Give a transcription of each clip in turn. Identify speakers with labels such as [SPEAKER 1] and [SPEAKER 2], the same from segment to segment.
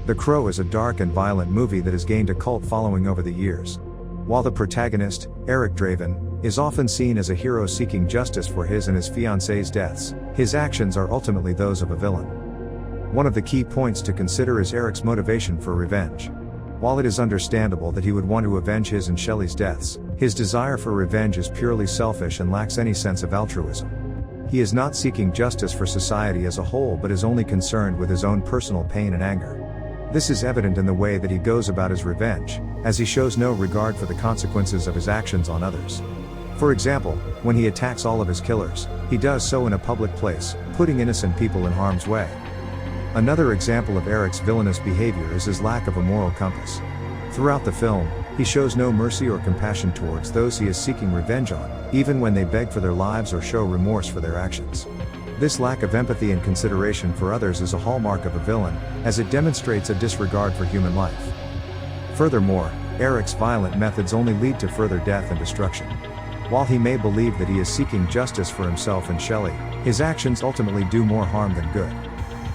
[SPEAKER 1] The Crow is a dark and violent movie that has gained a cult following over the years. While the protagonist, Eric Draven, is often seen as a hero seeking justice for his and his fiancée's deaths, his actions are ultimately those of a villain. One of the key points to consider is Eric's motivation for revenge. While it is understandable that he would want to avenge his and Shelley's deaths, his desire for revenge is purely selfish and lacks any sense of altruism. He is not seeking justice for society as a whole but is only concerned with his own personal pain and anger. This is evident in the way that he goes about his revenge, as he shows no regard for the consequences of his actions on others. For example, when he attacks all of his killers, he does so in a public place, putting innocent people in harm's way. Another example of Eric's villainous behavior is his lack of a moral compass. Throughout the film, he shows no mercy or compassion towards those he is seeking revenge on, even when they beg for their lives or show remorse for their actions. This lack of empathy and consideration for others is a hallmark of a villain, as it demonstrates a disregard for human life. Furthermore, Eric's violent methods only lead to further death and destruction. While he may believe that he is seeking justice for himself and Shelley, his actions ultimately do more harm than good.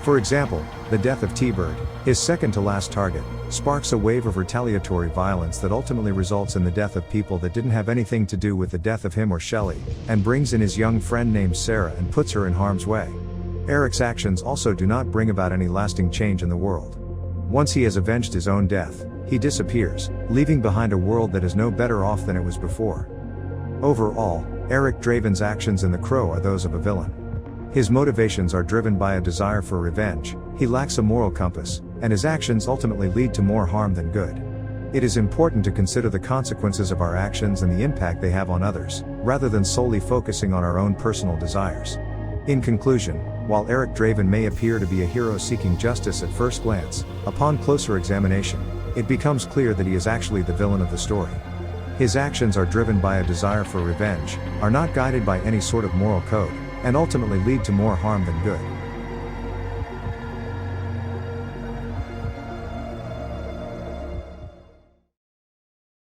[SPEAKER 1] For example, the death of T-Bird, his second-to-last target, sparks a wave of retaliatory violence that ultimately results in the death of people that didn't have anything to do with the death of him or Shelley, and brings in his young friend named Sarah and puts her in harm's way. Eric's actions also do not bring about any lasting change in the world. Once he has avenged his own death, he disappears, leaving behind a world that is no better off than it was before. Overall, Eric Draven's actions in The Crow are those of a villain. His motivations are driven by a desire for revenge, he lacks a moral compass, and his actions ultimately lead to more harm than good. It is important to consider the consequences of our actions and the impact they have on others, rather than solely focusing on our own personal desires. In conclusion, while Eric Draven may appear to be a hero seeking justice at first glance, upon closer examination, it becomes clear that he is actually the villain of the story. His actions are driven by a desire for revenge, are not guided by any sort of moral code, and ultimately lead to more harm than good.